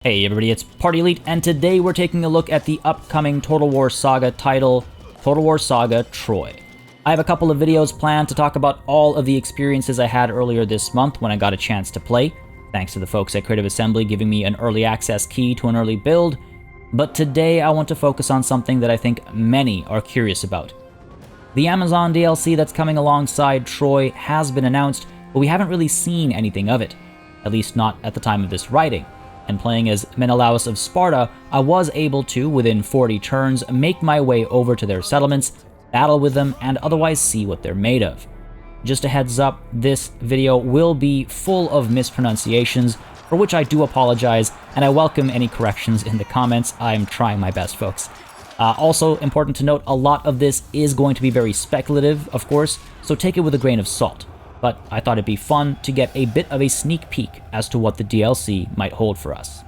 Hey everybody, it's Party Elite, and today we're taking a look at the upcoming Total War Saga title, Total War Saga Troy. I have a couple of videos planned to talk about all of the experiences I had earlier this month when I got a chance to play, thanks to the folks at Creative Assembly giving me an early access key to an early build, but today I want to focus on something that I think many are curious about. The Amazon DLC that's coming alongside Troy has been announced, but we haven't really seen anything of it, at least not at the time of this writing. And playing as Menelaus of Sparta, I was able to, within 40 turns, make my way over to their settlements, battle with them, and otherwise see what they're made of. Just a heads up, this video will be full of mispronunciations, for which I do apologize, and I welcome any corrections in the comments. I'm trying my best, folks. Also, important to note, a lot of this is going to be very speculative, of course, so take it with a grain of salt. But I thought it'd be fun to get a bit of a sneak peek as to what the DLC might hold for us.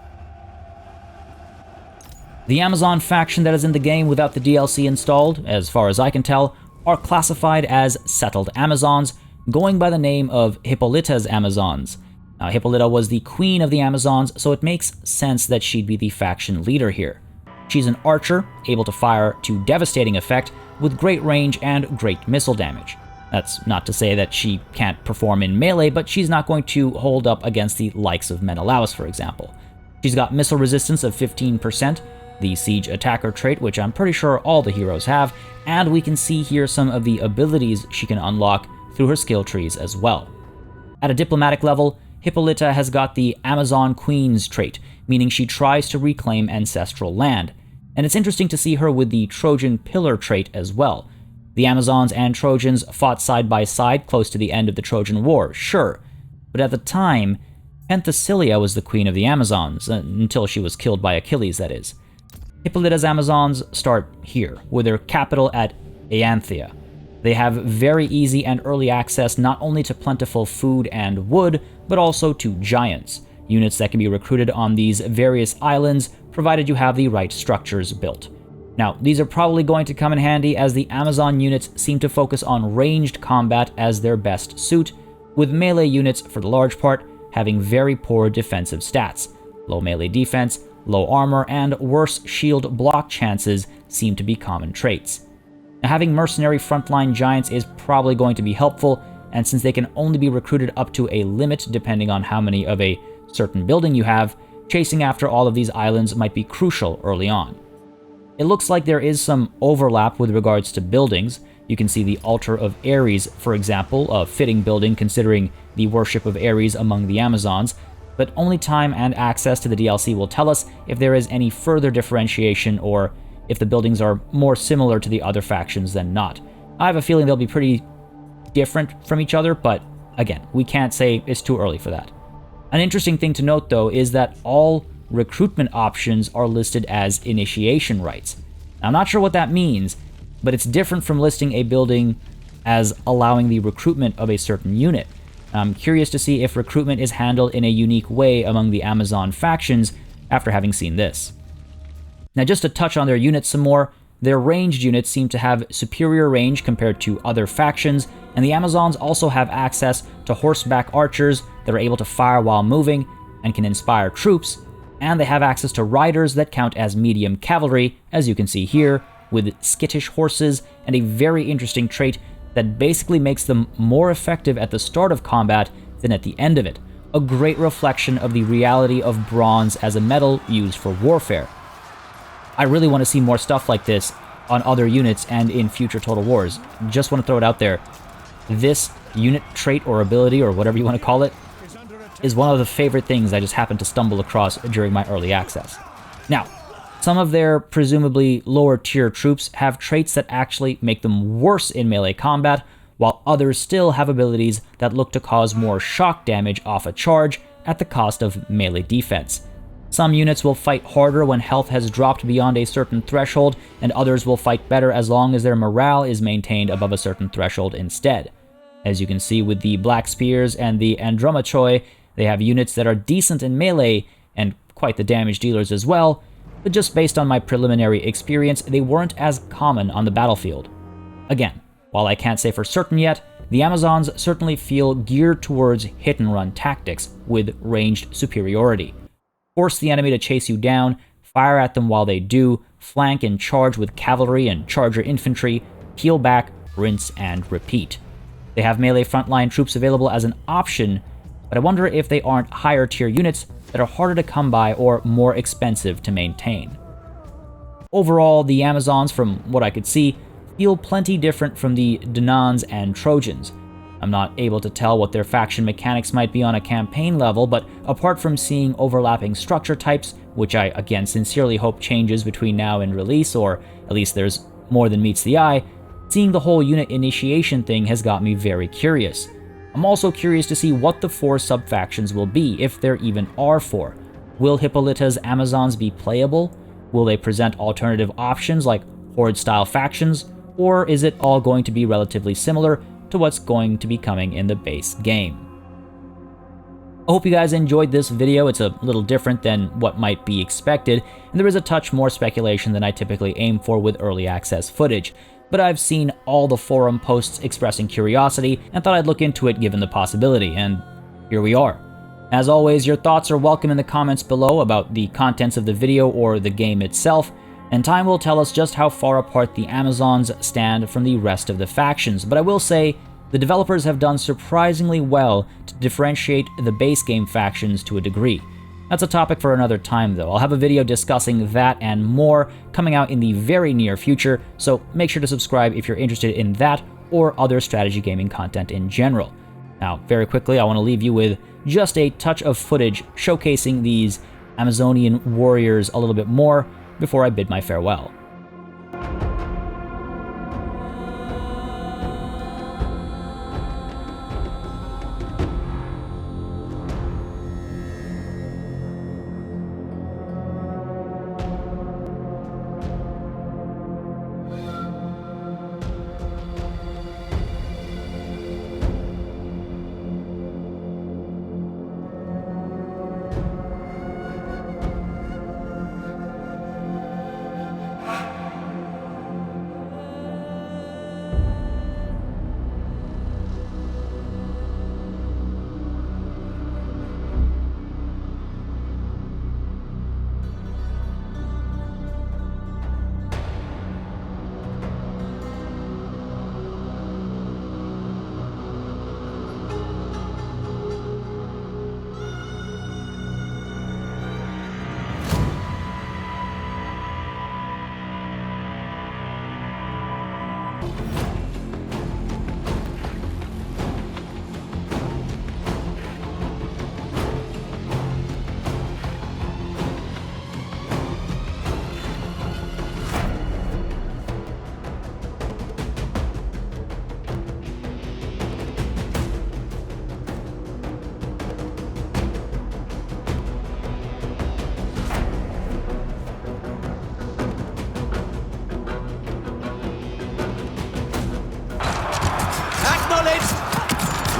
The Amazon faction that is in the game without the DLC installed, as far as I can tell, are classified as settled Amazons, going by the name of Hippolyta's Amazons. Now, Hippolyta was the queen of the Amazons, so it makes sense that she'd be the faction leader here. She's an archer, able to fire to devastating effect, with great range and great missile damage. That's not to say that she can't perform in melee, but she's not going to hold up against the likes of Menelaus, for example. She's got missile resistance of 15%, the siege attacker trait, which I'm pretty sure all the heroes have, and we can see here some of the abilities she can unlock through her skill trees as well. At a diplomatic level, Hippolyta has got the Amazon Queen's trait, meaning she tries to reclaim ancestral land, and it's interesting to see her with the Trojan Pillar trait as well. The Amazons and Trojans fought side by side close to the end of the Trojan War, sure, but at the time, Penthesilea was the queen of the Amazons, until she was killed by Achilles, that is. Hippolyta's Amazons start here, with their capital at Aeanthia. They have very easy and early access not only to plentiful food and wood, but also to giants, units that can be recruited on these various islands, provided you have the right structures built. Now, these are probably going to come in handy as the Amazon units seem to focus on ranged combat as their best suit, with melee units, for the large part, having very poor defensive stats. Low melee defense, low armor, and worse shield block chances seem to be common traits. Now, having mercenary frontline giants is probably going to be helpful, and since they can only be recruited up to a limit depending on how many of a certain building you have, chasing after all of these islands might be crucial early on. It looks like there is some overlap with regards to buildings. You can see the Altar of Ares, for example, a fitting building considering the worship of Ares among the Amazons, but only time and access to the DLC will tell us if there is any further differentiation or if the buildings are more similar to the other factions than not. I have a feeling they'll be pretty different from each other, but again, we can't say it's too early for that. An interesting thing to note, though, is that all recruitment options are listed as initiation rights. Now, I'm not sure what that means, but it's different from listing a building as allowing the recruitment of a certain unit. I'm curious to see if recruitment is handled in a unique way among the Amazon factions after having seen this. Now, just to touch on their units some more, their ranged units seem to have superior range compared to other factions, and the Amazons also have access to horseback archers that are able to fire while moving and can inspire troops, and they have access to riders that count as medium cavalry, as you can see here, with skittish horses and a very interesting trait that basically makes them more effective at the start of combat than at the end of it, a great reflection of the reality of bronze as a metal used for warfare. I really want to see more stuff like this on other units and in future Total Wars. Just want to throw it out there. This unit trait or ability, or whatever you want to call it, is one of the favorite things I just happened to stumble across during my early access. Now, some of their presumably lower tier troops have traits that actually make them worse in melee combat, while others still have abilities that look to cause more shock damage off a charge at the cost of melee defense. Some units will fight harder when health has dropped beyond a certain threshold, and others will fight better as long as their morale is maintained above a certain threshold instead. As you can see with the Black Spears and the Andromachoi, they have units that are decent in melee and quite the damage dealers as well, but just based on my preliminary experience, they weren't as common on the battlefield. Again, while I can't say for certain yet, the Amazons certainly feel geared towards hit-and-run tactics with ranged superiority. Force the enemy to chase you down, fire at them while they do, flank and charge with cavalry and charger infantry, peel back, rinse, and repeat. They have melee frontline troops available as an option, but I wonder if they aren't higher tier units that are harder to come by or more expensive to maintain. Overall, the Amazons, from what I could see, feel plenty different from the Danans and Trojans. I'm not able to tell what their faction mechanics might be on a campaign level, but apart from seeing overlapping structure types, which I again sincerely hope changes between now and release, or at least there's more than meets the eye, seeing the whole unit initiation thing has got me very curious. I'm also curious to see what the 4 sub-factions will be, if there even are 4. Will Hippolyta's Amazons be playable? Will they present alternative options like Horde-style factions? Or is it all going to be relatively similar to what's going to be coming in the base game? I hope you guys enjoyed this video. It's a little different than what might be expected, and there is a touch more speculation than I typically aim for with early access footage. But I've seen all the forum posts expressing curiosity and thought I'd look into it given the possibility, and here we are. As always, your thoughts are welcome in the comments below about the contents of the video or the game itself, and time will tell us just how far apart the Amazons stand from the rest of the factions. But I will say, the developers have done surprisingly well to differentiate the base game factions to a degree. That's a topic for another time though. I'll have a video discussing that and more coming out in the very near future, so make sure to subscribe if you're interested in that or other strategy gaming content in general. Now, very quickly, I want to leave you with just a touch of footage showcasing these Amazonian warriors a little bit more before I bid my farewell.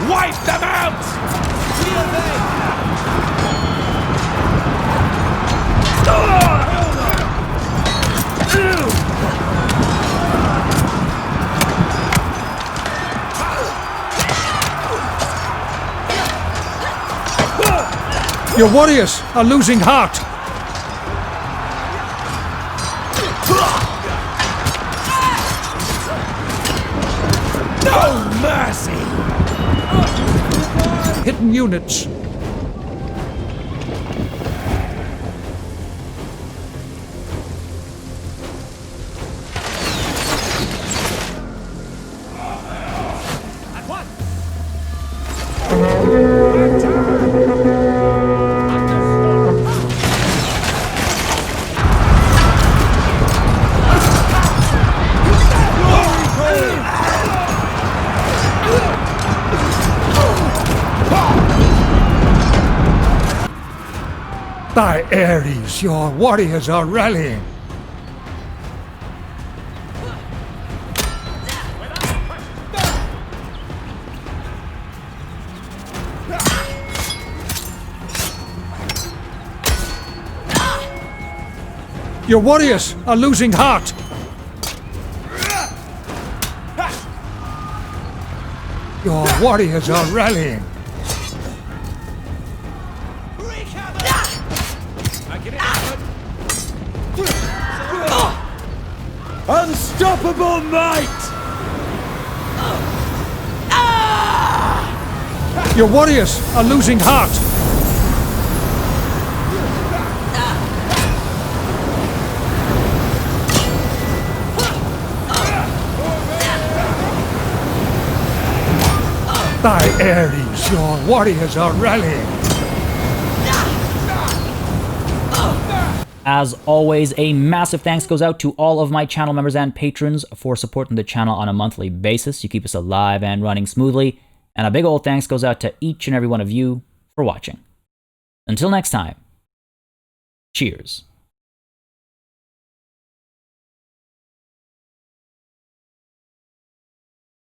Wipe them out! Your warriors are losing heart. No mercy! Hidden units. By Ares, your warriors are rallying. Your warriors are losing heart. Your warriors are rallying. Unstoppable might! Your warriors are losing heart. By Ares, your warriors are rallying. As always, a massive thanks goes out to all of my channel members and patrons for supporting the channel on a monthly basis. You keep us alive and running smoothly. And a big old thanks goes out to each and every one of you for watching. Until next time, cheers.